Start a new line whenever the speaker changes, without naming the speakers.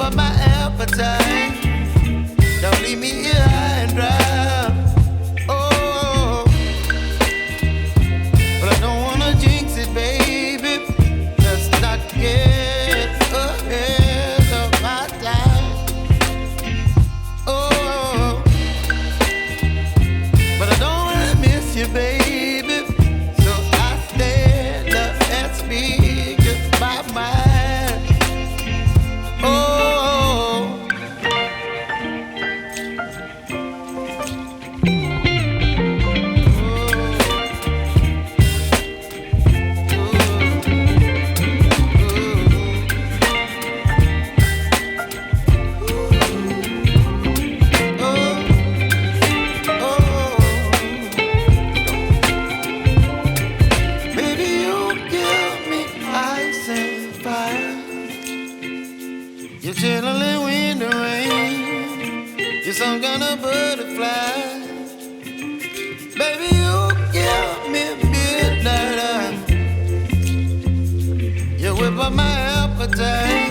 whip up my appetite. Don't leave me here high and dry. Oh, but I don't wanna jinx it, baby. Let's not get ahead of my time. Oh, but I don't wanna miss you, baby. So I stand up and speak my mind. Oh, baby, you give me ice and fire. You're chilling when the rain. You're some kind of butterfly. Baby, you give me midnight. You whip up my appetite.